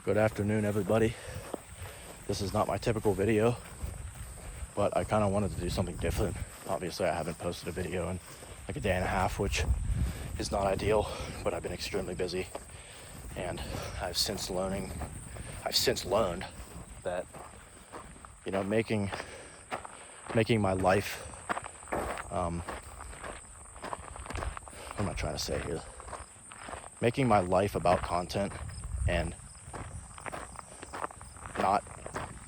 Good afternoon, everybody. This is not my typical video, but I kind of wanted to do something different. Obviously, I haven't posted a video in like a day and a half, which is not ideal, but I've been extremely busy, and I've since learned that, making my life, what am I trying to say here? Making my life about content and not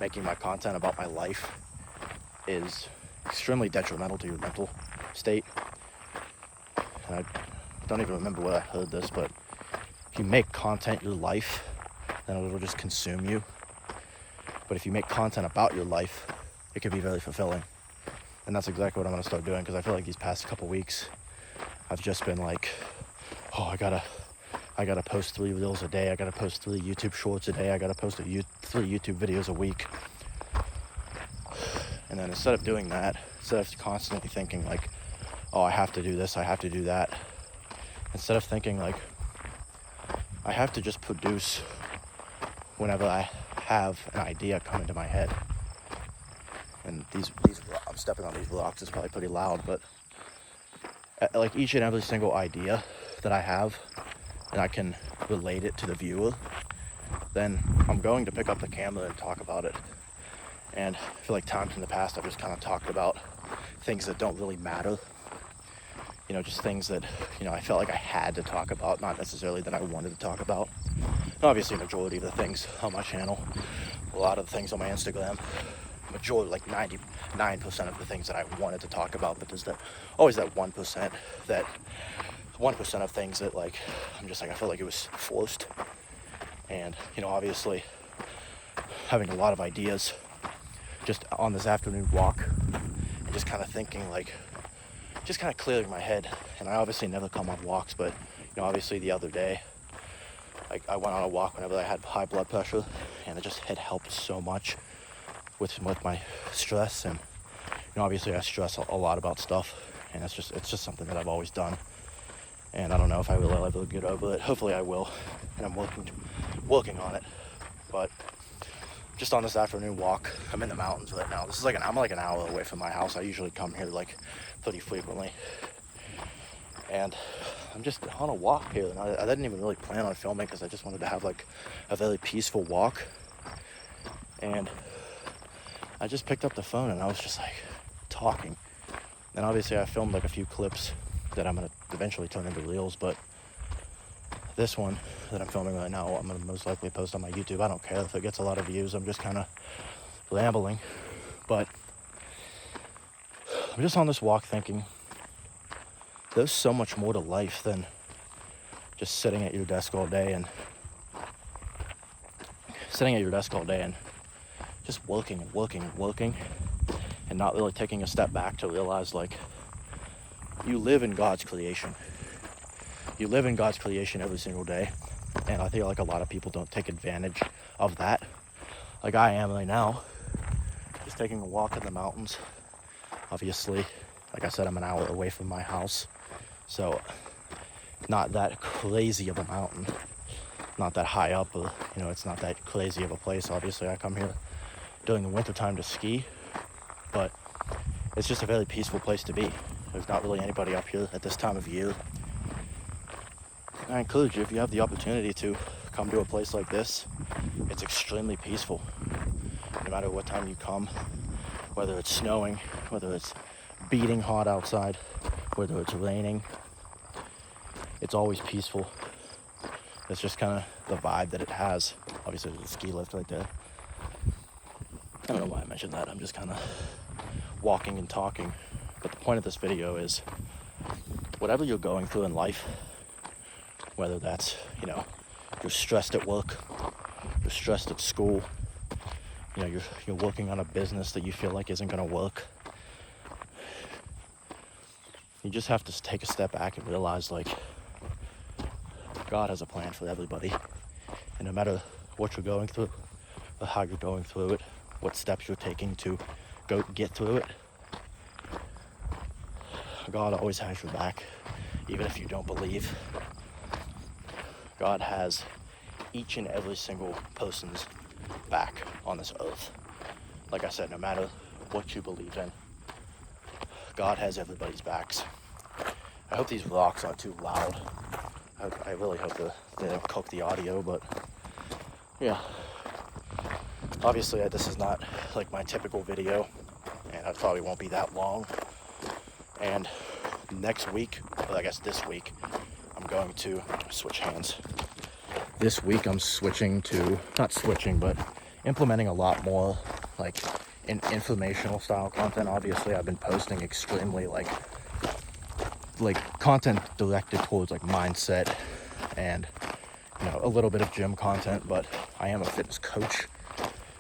making my content about my life is extremely detrimental to your mental state. And I don't even remember where I heard this, but if you make content your life, then it will just consume you. But if you make content about your life, it can be very fulfilling. And that's exactly what I'm going to start doing, because I feel like these past couple weeks I've just been like, oh, I gotta post 3 reels a day, I gotta post 3 YouTube shorts a day, I gotta post 3 YouTube videos a week. And then instead of doing that, instead of constantly thinking like, oh, I have to do this, I have to do that, instead of thinking like, I have to just produce whenever I have an idea come into my head. And these I'm stepping on these rocks, it's probably pretty loud, but like each and every single idea that I have, and I can relate it to the viewer, then I'm going to pick up the camera and talk about it. And I feel like times in the past I've just kind of talked about things that don't really matter. Just things that, I felt like I had to talk about, not necessarily that I wanted to talk about. And obviously, majority of the things on my channel, a lot of the things on my Instagram, majority, like 99% of the things that I wanted to talk about, but there's always that 1%, that 1% of things that like, I'm just like, I feel like it was forced. And, obviously having a lot of ideas just on this afternoon walk and just kind of thinking like, just kind of clearing my head. And I obviously never come on walks, but, obviously the other day, like I went on a walk whenever I had high blood pressure, and it helped so much with my stress. And, obviously I stress a lot about stuff, and it's just something that I've always done. And I don't know if I will ever get over it. Hopefully I will, and I'm working on it. But just on this afternoon walk, I'm in the mountains right now. I'm like an hour away from my house. I usually come here like pretty frequently, and I'm just on a walk here. And I didn't even really plan on filming, because I just wanted to have like a very peaceful walk. And I just picked up the phone and I was just like talking. And obviously I filmed like a few clips that I'm going to eventually turn into reels, but this one that I'm filming right now, I'm going to most likely post on my YouTube. I don't care if it gets a lot of views. I'm just kind of rambling. But I'm just on this walk thinking there's so much more to life than just sitting at your desk all day and just working and not really taking a step back to realize like you live in God's creation. You live in God's creation every single day. And I feel like a lot of people don't take advantage of that. Like I am right now, just taking a walk in the mountains. Obviously, like I said, I'm an hour away from my house. So not that crazy of a mountain, not that high up, or, it's not that crazy of a place. Obviously, I come here during the wintertime to ski, but it's just a very peaceful place to be. There's not really anybody up here at this time of year. I encourage you, if you have the opportunity to come to a place like this, it's extremely peaceful. No matter what time you come, whether it's snowing, whether it's beating hot outside, whether it's raining, it's always peaceful. It's just kind of the vibe that it has. Obviously there's a ski lift right there. I don't know why I mentioned that. I'm just kind of walking and talking. But the point of this video is, whatever you're going through in life, whether that's, you're stressed at work, you're stressed at school, you're working on a business that you feel like isn't going to work, you just have to take a step back and realize like God has a plan for everybody. And no matter what you're going through or how you're going through it, what steps you're taking to go get through it, God always has your back. Even if you don't believe, God has each and every single person's back on this earth. Like I said, no matter what you believe in, God has everybody's backs. I hope these rocks aren't too loud. I really hope they don't cook the audio, but yeah. Obviously, this is not like my typical video, and I probably won't be that long. And next week, or I guess this week, I'm going to switch hands. This week I'm switching to, not switching, but implementing a lot more like informational style content. Obviously, I've been posting extremely like content directed towards like mindset and, you know, a little bit of gym content, but I am a fitness coach,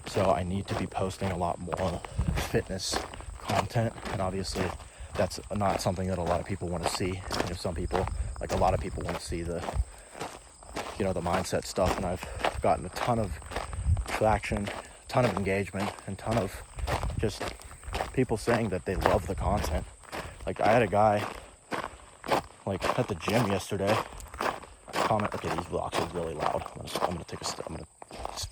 so I need to be posting a lot more fitness content. And obviously that's not something that a lot of people want to see. You know, some people, like a lot of people, want to see the, you know, the mindset stuff, and I've gotten a ton of traction, a ton of engagement, and ton of just people saying that they love the content. Like I had a guy like at the gym yesterday comment. Okay, these rocks are really loud. I'm gonna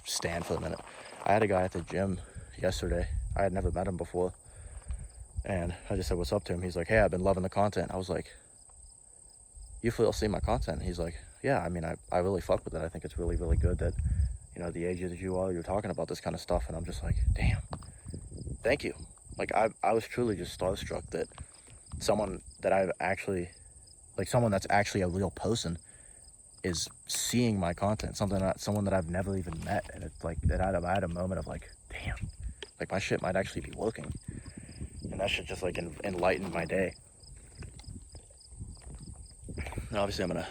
stand for a minute. I had a guy at the gym yesterday. I had never met him before, and I just said what's up to him. He's like, hey, I've been loving the content. I was like, you still see my content? He's like, yeah, I mean, I really fuck with it. I think it's really, really good that, you know, the age that you are, you're talking about this kind of stuff. And I'm just like, damn, thank you. Like, I was truly just starstruck that someone that I've actually, like someone that's actually a real person is seeing my content, someone that I've never even met. And it's like, that I had a moment of like, damn, like my shit might actually be working. And that should just like enlighten my day. Now, obviously I'm gonna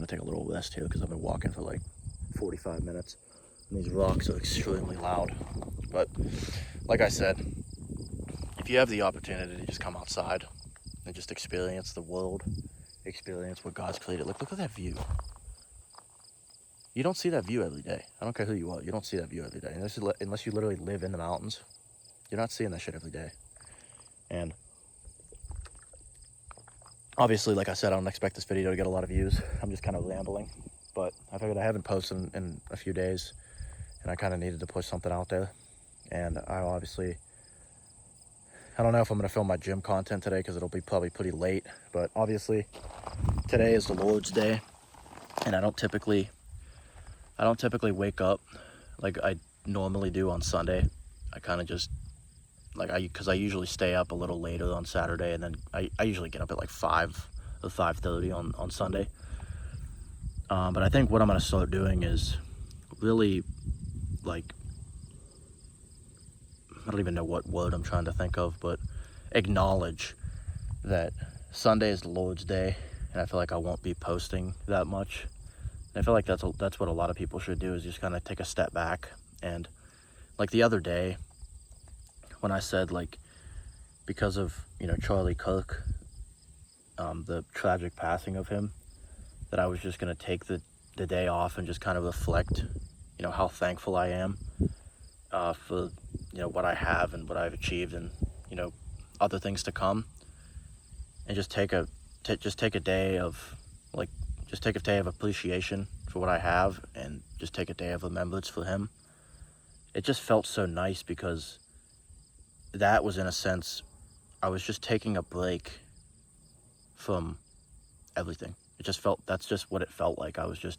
take a little rest here because I've been walking for like 45 minutes and these rocks are extremely loud. But like I said, if you have the opportunity to just come outside and just experience the world, experience what God's created. Look at that view. You don't see that view every day. I don't care who you are. You don't see that view every day. Unless you literally live in the mountains, you're not seeing that shit every day. And obviously, like I said, I don't expect this video to get a lot of views. I'm just kind of rambling. But I figured I haven't posted in a few days, and I kind of needed to push something out there. And I don't know if I'm going to film my gym content today because it'll be probably pretty late. But obviously, today is the Lord's Day, and I don't typically wake up like I normally do on Sunday. I kind of just, because I usually stay up a little later on Saturday, and then I usually get up at like 5 or 5:30 on Sunday. But I think what I'm going to start doing is really, like, I don't even know what word I'm trying to think of, but acknowledge that Sunday is the Lord's Day, and I feel like I won't be posting that much. And I feel like that's what a lot of people should do, is just kind of take a step back. And like the other day, when I said, like, because of, you know, Charlie Kirk, the tragic passing of him, that I was just going to take the day off and just kind of reflect, you know, how thankful I am for, you know, what I have and what I've achieved, and, you know, other things to come, and just take a day of, like, just take a day of appreciation for what I have, and just take a day of remembrance for him. It just felt so nice, because that was, in a sense, I was just taking a break from everything. That's just what it felt like. I was just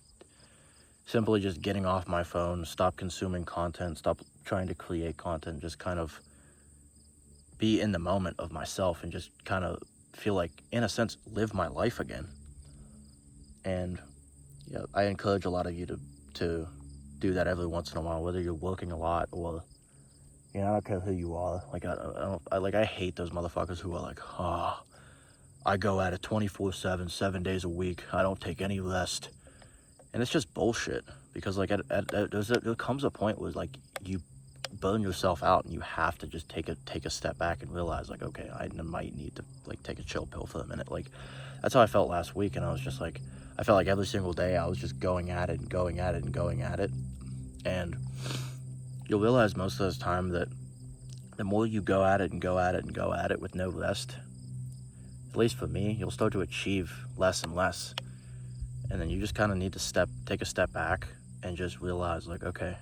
simply just getting off my phone, stop consuming content, stop trying to create content, just kind of be in the moment of myself, and just kind of feel like, in a sense, live my life again. And yeah, I encourage a lot of you to do that every once in a while, whether you're working a lot or, you know, I don't care who you are. Like, I hate those motherfuckers who are like, oh, I go at it 24/7, 7 days a week. I don't take any rest. And it's just bullshit, because like there comes a point where, like, you burn yourself out, and you have to just take a step back and realize, like, okay, I might need to, like, take a chill pill for a minute. Like, that's how I felt last week, and I was just like, I felt like every single day I was just going at it and going at it and going at it. And you'll realize most of the time that the more you go at it and go at it and go at it with no rest, at least for me, you'll start to achieve less and less. And then you just kind of need to take a step back and just realize, like, okay,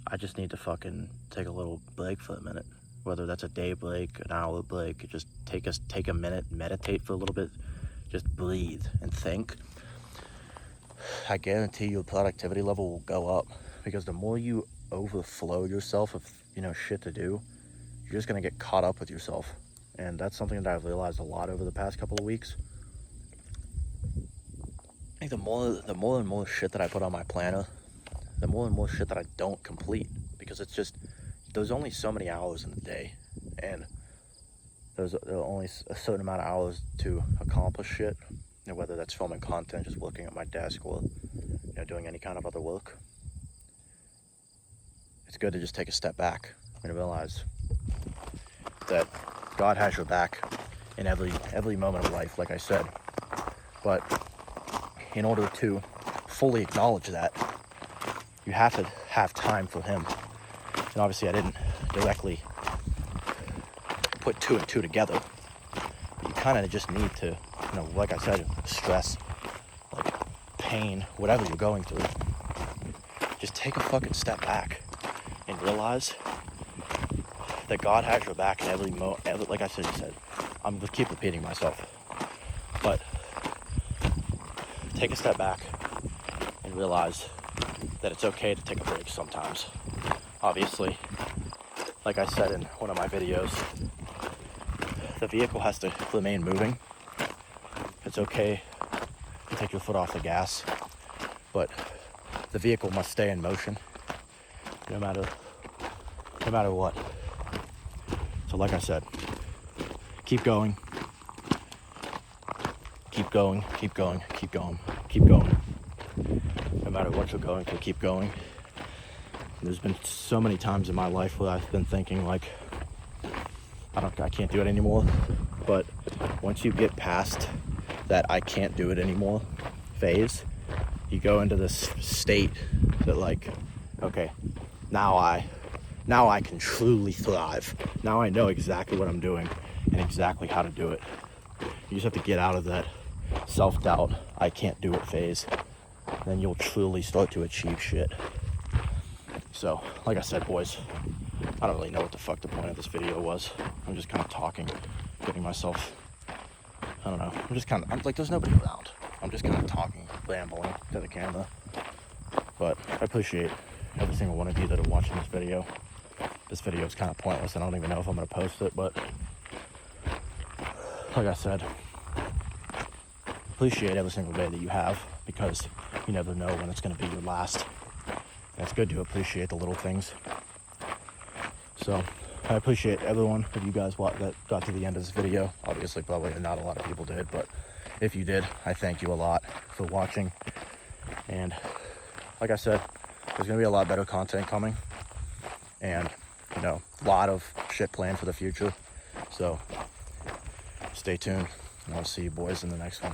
I just need to fucking take a little break for a minute. Whether that's a day break, an hour break, just take a minute, meditate for a little bit, just breathe and think. I guarantee your productivity level will go up, because the more you overflow yourself of, shit to do, you're just gonna get caught up with yourself. And that's something that I've realized a lot over the past couple of weeks. I think the more and more shit that I put on my planner, the more and more shit that I don't complete, because it's just, there's only so many hours in the day, and there are only a certain amount of hours to accomplish shit, whether that's filming content, just working at my desk, or doing any kind of other work. It's good to just take a step back and realize that God has your back in every moment of life, like I said. But in order to fully acknowledge that, you have to have time for him. And obviously I didn't directly put two and two together, but you kind of just need to, like I said, stress, like pain, whatever you're going through, just take a fucking step back and realize that God has your back in every like I said, I'm gonna keep repeating myself, but take a step back and realize that it's okay to take a break sometimes. Obviously, like I said in one of my videos, the vehicle has to remain moving. It's okay to take your foot off the gas, but the vehicle must stay in motion no matter what. So like I said, keep going, keep going, keep going, keep going, keep going. No matter what you're going through, keep going. There's been so many times in my life where I've been thinking, like, I can't do it anymore. But once you get past that I can't do it anymore phase, you go into this state that, like, okay, now I can truly thrive. Now I know exactly what I'm doing and exactly how to do it. You just have to get out of that self-doubt, I can't do it phase. Then you'll truly start to achieve shit. So, like I said, boys, I don't really know what the fuck the point of this video was. I'm just kind of talking, getting myself, I don't know, I'm like, there's nobody around. I'm just kind of talking, rambling to the camera. But I appreciate every single one of you that are watching this video. This video is kind of pointless. I don't even know if I'm going to post it, but like I said, appreciate every single day that you have, because you never know when it's going to be your last. And it's good to appreciate the little things. So I appreciate everyone of you guys that got to the end of this video. Obviously, probably not a lot of people did, but if you did, I thank you a lot for watching. And like I said, there's going to be a lot better content coming, and a lot of shit planned for the future. So stay tuned, and I'll see you boys in the next one.